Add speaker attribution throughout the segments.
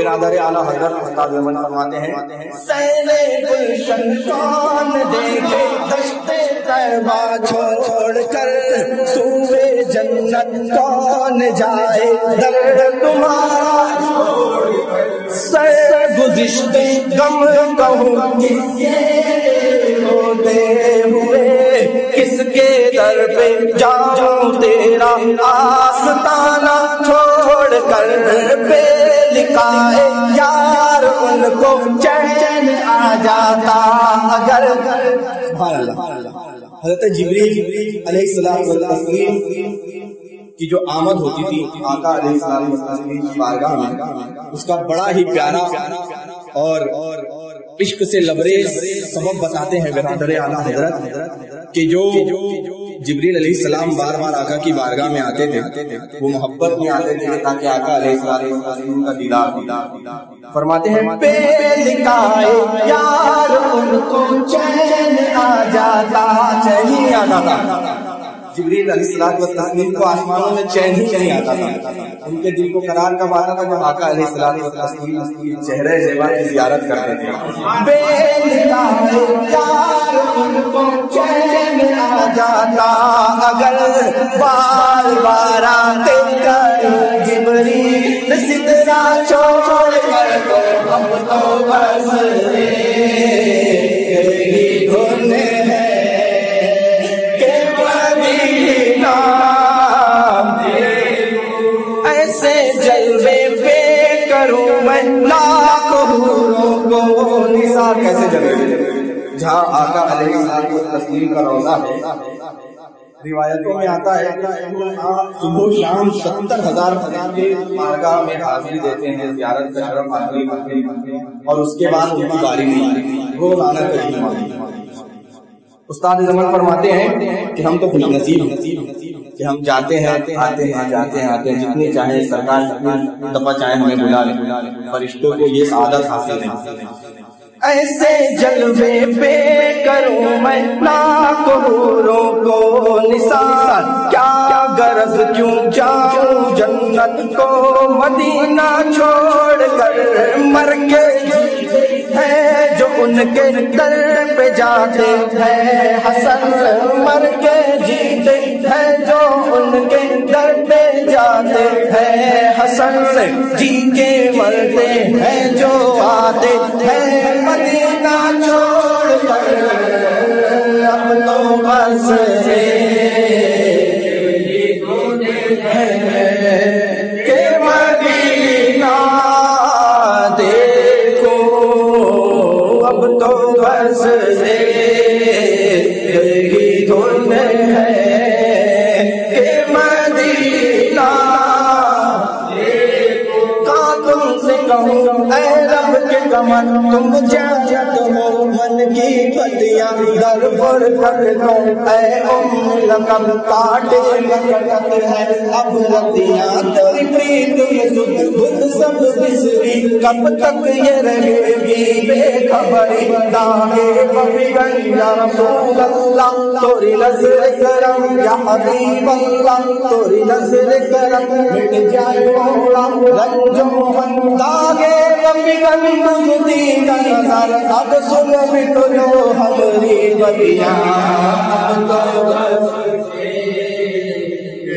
Speaker 1: برادر اعلیٰ حضرت استاد احمد فرماتے ہیں سیرے گلشن کون دیکھے دشت طیبہ چھوڑ کر سوئے جنت کون جائے در تمہارا سر گزشتے غم کہوں کس کے ہوتے ہوئے کس کے در پہ جاؤں تیرا آستانہ چھوڑ کر بے لکھائے یار ان کو چین آ جاتا اگر حضرت جبریل علیہ السلام کی جو آمد ہوتی تھی آقا علیہ السلام کی بارگاہ میں اس کا بڑا ہی پیارا اور عشق سے لبریز سبب بتاتے ہیں برادر اعلیٰ حضرت کہ جو جبریل علیہ السلام بار بار آقا کی بارگاہ میں آتے تھے وہ محبت میں آتے تھے تاکہ آقا علیہ السلام کا دیدار فرماتے ہیں پہ لکھائے یار ان کو چین آ جاتا چین آ جاتا جبریل علیہ السلام کو آسمانوں میں چین ہی نہیں آتا تھا ان کے دل کو قرار کب آتا تھا جب آقا علیہ السلام چہرے زیبا کی زیارت کرتے تھے بے لکھائے یار ان کو چین آ جاتا اگر بار بار آتے کر جبریل سدرا چھوڑ کر تو ہم تو بس یہی دھن ہے ایسے جلوے پہ کروں میں لاکھ حوروں کو نثار کیسے جلوے جہاں آقا علیہ السلام کا روضہ ہے روایتوں میں آتا ہے صبح شام 70,000 کے بارگاہ میں حاضری دیتے ہیں زیارت کا شرف حاصل کرتے ہیں اور اس کے بعد ان کی باری نہیں روزانہ کہیں مانی استاد زمان فرماتے ہیں کہ ہم تو خوش نصیب کہ ہم جاتے ہیں آتے ہیں جتنی چاہیں سرکار جتنی دفعہ چاہیں ہمیں بلا لیں فرشتوں کو یہ سعادت حاصل ہے ایسے جلوے پہ کروں میں لاکھ حوروں کو نثار کیا غرض کیوں جاؤں جنت کو مدینہ چھوڑ کر مر کے ہے جو ان کے در پہ جاتے ہیں حسن مر کے جیتے ہیں جو ان کے در پہ جاتے ہیں حسن جی کے مرتے ہیں جو آتے ہیں مدینہ چھوڑ کر اب تو بس کہ مدینہ دیکھو اب تو بس یہی دھن ہے کہ مدینہ کا تم سے کہوں اے رب کے کمر تم جاجت ہو من کی پتیاں در پر کر دو اے لقب کاٹے لکت ہے اب رتیاں تیری پریت میں سدھ سب بسری کب تک یہ رہے گی بے خبری داغے ببگن یا رسول اللہ توری نظر کرم یا حبیب اللہ توری نظر کرم مٹ جائے مولا رنجو ہم داغے ببگن مجھتی نظر اب سن مٹ لو ہمری بدیاں اب تو بس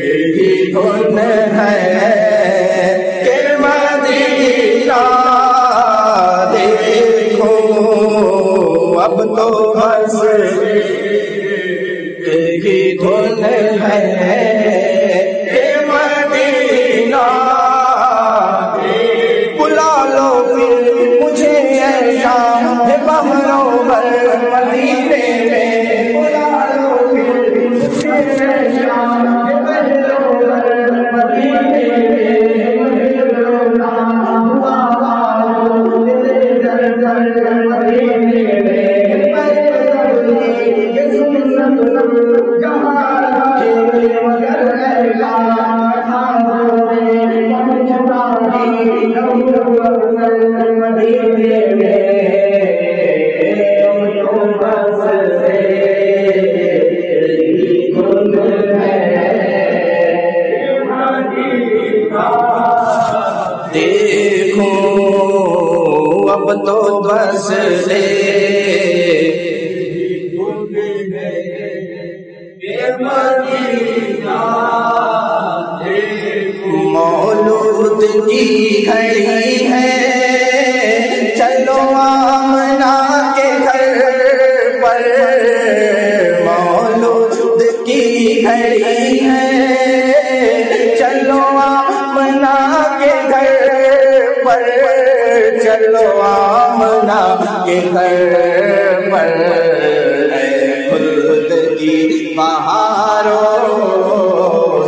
Speaker 1: یہی دھن ہے کہ مدینہ دیکھو اب تو بس یہی دھن ہے کہ مدینہ بلا لو پھر مجھے اے شام بہروں بر مدینے میں بلا لو پھر مجھے اے شام بہروں بر مدینے دیکھو اب تو بس مولود کی گھڑی ہے، چلو آمنہ کے گھر پر، مولود کی گھڑی ہے، چلو آمنہ کے گھر پر، چلو آمنہ کے گھر پر، خلد کی بہاروں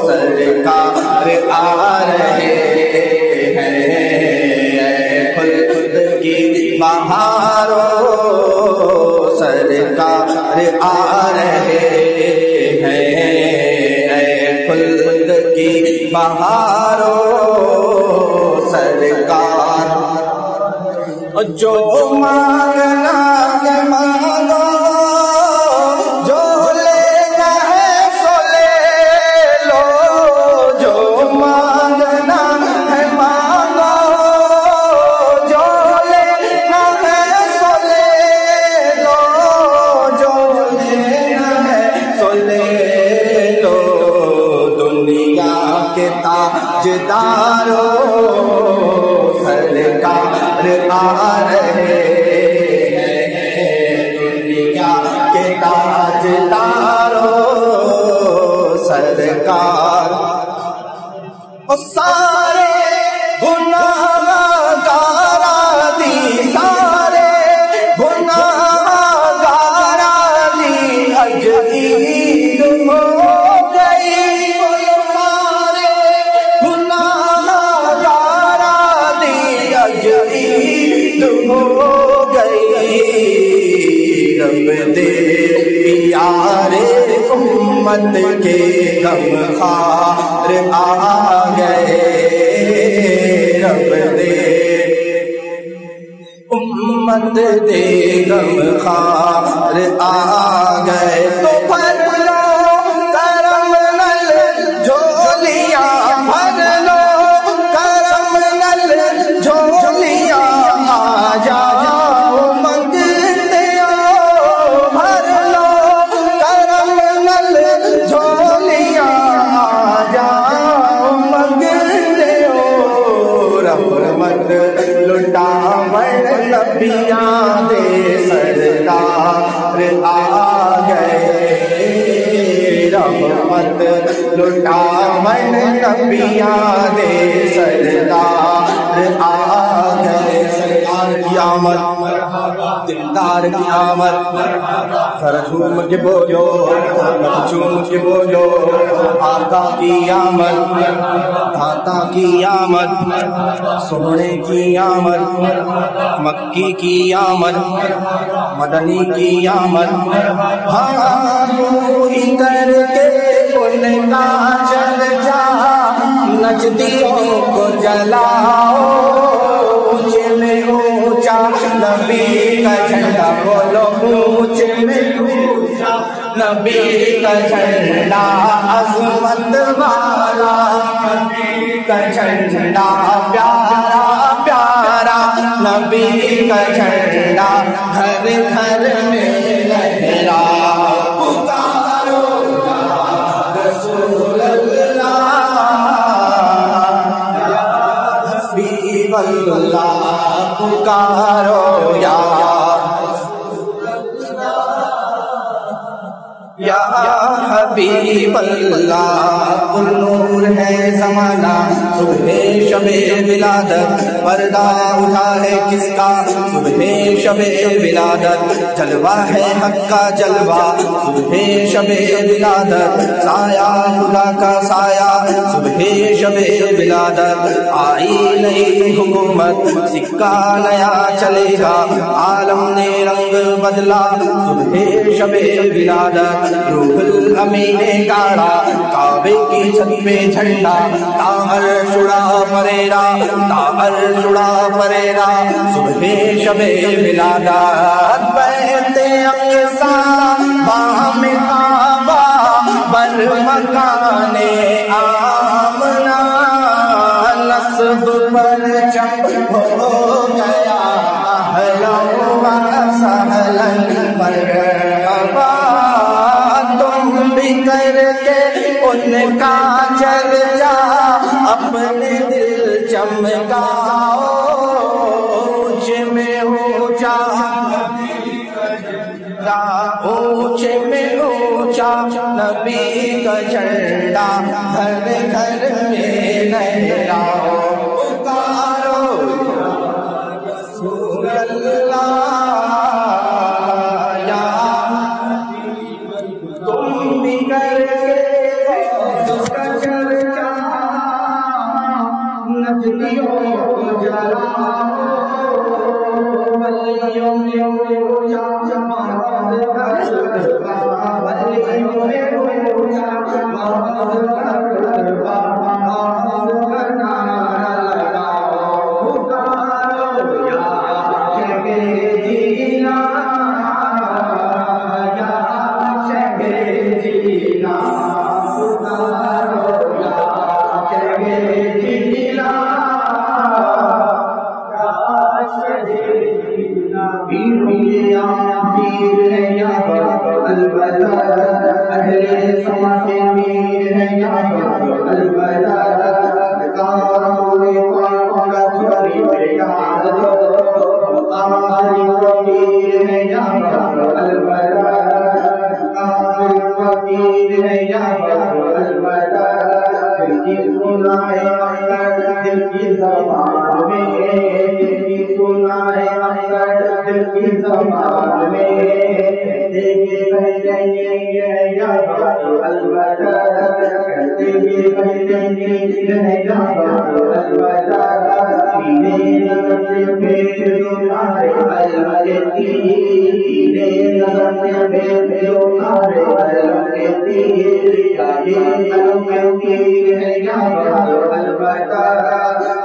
Speaker 1: سرکار آ رہے ہیں، خلد کی بہاروں سرکار آ رہے ہیں، خلد کی بہاروں سرکار، جو مانگنا ہے مانگو، جو لینا ہے سو لے لو، جو مانگنا ہے مانگو، جو لینا ہے سو لے لو، جو لینا ہے سو لے لو، دنیا کے تاجداروں سرکار آ رہے ہیں، دنیا کے تاجداروں سرکار، سارے گناہ گارا دی، سارے گناہ گارا دی اج عید ہو گئی، سارے گناہ گارا دی اج عید ہو گئی، رب دے پیارے امت کے غم خوار آ گئے، رب دے امت دے غم خوار آ گئے، تو بھر لو کرم نل جھولیاں، بھر لو کرم نل جھولیاں، آ جاؤ منگتے ہو، بھر لو کرم نل جھولیاں، آ جاؤ منگتے ہو، رحمت لٹاون نبیاں دے سردار آ گئے، رحمت لٹاون نبیاں دے سردار آ گئے، سرکار کی آمد دلدار کی آمد، سر جھوم کے بولو، جھوم کے بولو، آقا کی آمد، داتا کی آمد، سونے کی آمد، مکی کی آمد، مدنی کی آمد، ہاں روئی کر کے ان کا چل جا، نجدیوں کو جلاؤ، اونچے میں اونچا نبی کا جھنڈا، بولو اونچے میں اونچا نبی کا جھنڈا، عظمت والا نبی کا جھنڈا، پیارا پیارا نبی کا جھنڈا، گھر گھر میں لہرا، پکارو یا رسول اللہ، یا حبیب اللہ، پکارو یا یا حبیب اللہ، نور ہے زمانہ، صبح شب ولادت، پردہ اٹھا ہے کس کا، صبح شب ولادت، جلوہ ہے حق کا جلوہ، صبح شب ولادت، سایہ خدا کا سایہ، صبح شب ولادت، آئی نئی حکومت، سکہ نیا چلے گا، عالم نے رنگ بدلا، صبح شب ولادت، روح الامین نے گاڑا کعبے کی چھت پہ جھنڈا، تاہر شڑا فریرا، تاہر شڑا فریرا، صبح شب ولادت، بیت اقصیٰ بام کعبہ، بر مکان آمنہ، نصب پر ہو گیا اہلا و سہلا مرحبا تم بھی کر کے ان کا چرچا اپنے دل چمکاؤ اونچے میں اونچا اونچے میں اونچا نبی کا جھنڈا ہر گھر میں لہراؤ پکارو رسول اللہ یا تم بھی کر کے اس کا چرچا نجدیوں جلاؤ ولیوں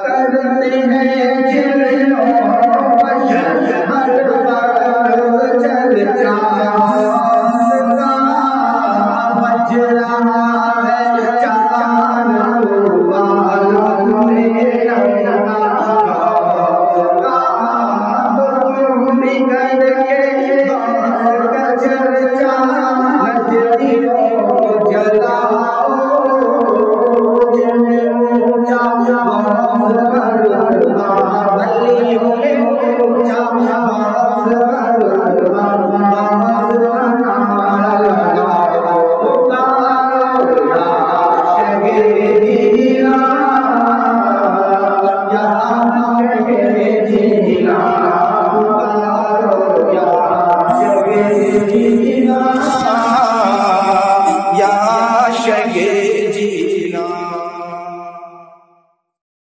Speaker 1: کرتے ہیں